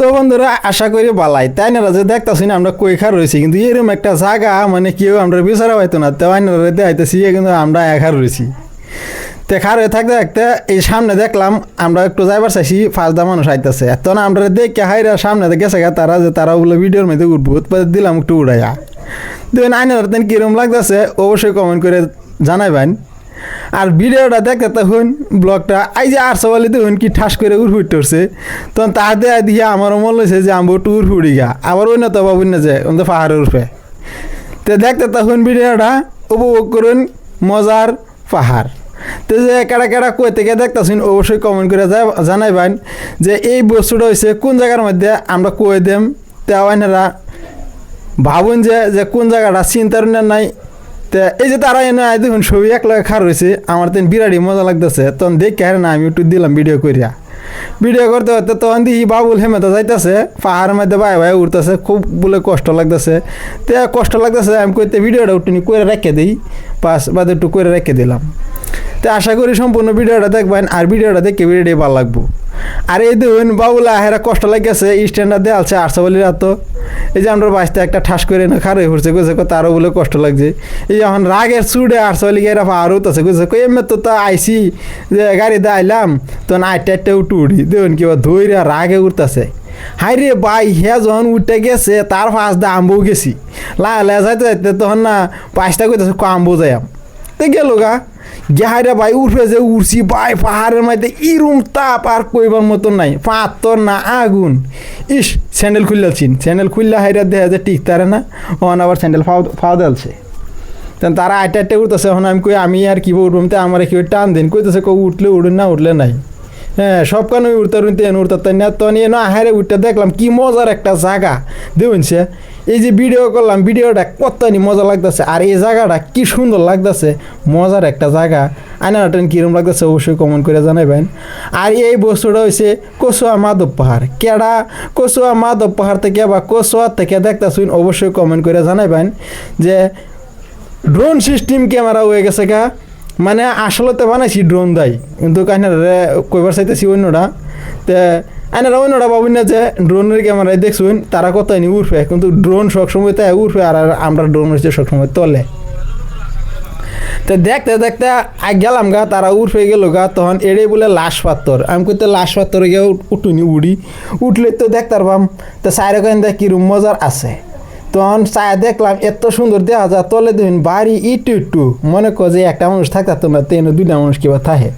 তো বন্ধুরা আশা করি বালাই তাই না যে দেখতেছি না আমরা কই খার রয়েছি কিন্তু এরকম একটা জায়গা মানে কেউ আমরা বিচারা পাইতো না তো আইনারা দেখাইতেছি কিন্তু আমরা একার রয়েছি তো খার হয়ে থাকতে থাকতে এই সামনে দেখলাম আমরা একটু যাইবার চাইছি ফার্স্টটা মানুষ আইতেছে তখন আমরা দেখে হাইরা সামনে গেছে তারা যে তারা ওগুলো ভিডিওর মধ্যে উঠবো দিলাম একটু উড়াইয়া দেখুন আইনারা তেন কীরকম লাগতেছে অবশ্যই কমেন্ট করে জানাইবেন। আর ভিডিওটা দেখতে তখন ব্লগটা এই যে আর সবাই দেখুন কি ঠাস করে উড়ফুট করছে তখন তার দেয়া দিয়ে আমারও মনে হয়েছে যে আমি একটু উড়ফুড়ি গা আবার অন্য তো পাবো না যে ওদের পাহাড়ের উঠবে তো দেখতে তখন ভিডিওটা উপভোগ করুন মজার পাহাড়। তো যে কেডা কেডা কই থেকে দেখতেছেন অবশ্যই কমেন্ট করে জানাইবেন যে এই বস্তুটা হয়েছে কোন জায়গার মধ্যে আমরা কই দেম তেও আইনারা ভাবুন যে কোন জায়গাটা চিন্তার নাই। তো এই যে তারা এনে দেখুন ছবি এক লাগে খার হয়েছে আমার তেন বিরাটই মজা লাগতেছে তখন দেখে না আমি একটু দিলাম ভিডিও করিয়া ভিডিও করতে করতে তখন দেখি বাবুল হেমেতে যাইতেছে পাহাড়ের মধ্যে বাই ভাই উঠতেছে খুব বলে কষ্ট লাগতেছে তো কষ্ট লাগতেছে আমি কইতে ভিডিওটা একটু করে রেখে দিই পাস বাদে একটু করে রেখে দিলাম। তো আশা করি সম্পূর্ণ ভিডিওটা দেখবেন আর ভিডিওটা দেখে ভিডিওটাই ভালো লাগবো। আর এই দেখুন বাবুলা হেরা কষ্ট লাগেছে স্ট্যান্ডার দেওয়া আছে আটশো বলির তো এই যে আমরা বাঁচতে একটা ঠাস করে না খারাপ হচ্ছে কইছে তারও বলে কষ্ট লাগছে এই যখন রাগের চুড়ে আটশো বলি এরা পাহাড় উঠতেছে কইছে কই এমনি তো আইসি যে গাড়িতে আইলাম তখন আটটা উঠে উঠি দেখুন কিবা ধৈর্য রাগে উঠতেছে হাই রে ভাই হ্যাঁ যখন উঠতে গেছে তার ফাঁস দা আম্বও গেছি লা যাইতে যাইতে তখন না পাঁচটা কইতেছে আম্বো যাই তো গেল গা গেহাইরা ভাই উঠে যে উঠছি ভাই পাহাড়ের মধ্যে ইরুম তাপ আর কইবার মতন নাই পাথর না আগুন ইস স্যান্ডেল খুললেছিন স্যান্ডেল খুললে হাইরা দেখা যায় ঠিক তারে না ওখানে আবার স্যান্ডেল ফাও দেলছে তখন তারা আটটা উঠতেছে এখন আমি কই আমি আর কী উঠবাম তো আমার কেউ টান দিন কইতেছে কেউ উঠলে উঠুন না উঠলে নাই হ্যাঁ সব কারণে উঠতে উঠতে না তখন এনে হাইরে উঠতে দেখলাম কি মজার একটা জায়গা দেখুন সে এই যে ভিডিও করলাম ভিডিওটা কতনি মজা লাগতেছে আর এই জায়গাটা কি সুন্দর লাগতেছে মজার একটা জায়গা আইনাটেন কীরকম লাগতেছে অবশ্যই কমেন্ট করে জানাবেন। আর এই বস্তুটা হচ্ছে কচুয়া মাধব পাহাড় কেডা কচুয়া মাধব পাহাড় থেকে বা কচুয়া থেকে দেখতেছুন অবশ্যই কমেন্ট করে জানাবেন যে ড্রোন সিস্টেম ক্যামেরা হয়ে গেছে গা মানে আসলে তো বানাইছি ড্রোন দেয় কিন্তু কাহিনারে কইবার চাইতেছি অন্যটা তো আইনারা অন্যটা পাবেন না যে ড্রোনের ক্যামেরায় দেখছুন তারা কত নি উঠবে কিন্তু ড্রোন সবসময় তাই উঠবে আর আমরা ড্রোন হচ্ছে সবসময় তলে তো দেখতে দেখতে আগ গেলাম গা তারা উঠে গেল গা তখন এড়ে বলে লাশ পাত্তর আমি কইতে লাশ পাত্তরে গিয়ে উঠুনি উঠলে তো দেখতে পারবাম তো সাইরে কেন দেখ কিরম মজার আছে তখন চায় দেখলাম এত সুন্দর দেখা যায় তলে দেখুন বাড়ি একটু মনে কর যে একটা মানুষ থাকতো না তো এনে দুইটা মানুষ কিবা থাকে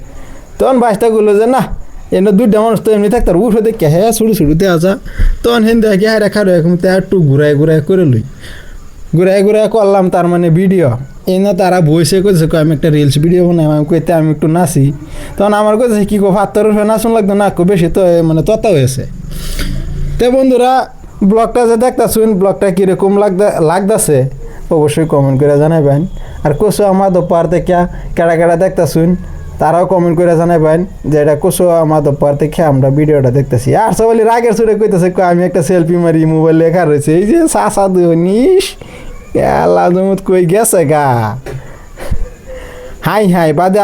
তখন বাসটা গুলো যে না এনে দুইটা মানুষ তো এমনি থাকতো উঠে দেখে হ্যাঁ ছুটু দেখা যা তখন হেন দেখে হ্যাঁ রেখা এখন তো একটু ঘুরাই করে লই ঘুরাই করলাম তার মানে ভিডিও এনে তারা বসে করেছে আমি একটা রিলস ভিডিও বানাই আমি কইতে আমি একটু নাচি তখন আমার কইছে কী কো ফাত্তর নাচন লাগতো না খুব বেশি তো মানে ততা হয়েছে। তো বন্ধুরা ব্লগটা যে দেখতেছুন ব্লগটা কীরকম লাগতেছে অবশ্যই কমেন্ট করে জানাবেন। আর কচুয়া মাধব পাহাড় থেকে কেডা দেখতেছুন তারাও কমেন্ট করে জানাবেন যে এটা কচুয়া মাধব পাহাড় থেকে আমরা ভিডিওটা দেখতেছি। আর সবাই রাগের সুরে কইতেছে আমি একটা সেলফি মারি মোবাইল লেখা রয়েছে এই যে চাষা দুনিস আল্লাহ জমত কই গেছে গা হাই বাদে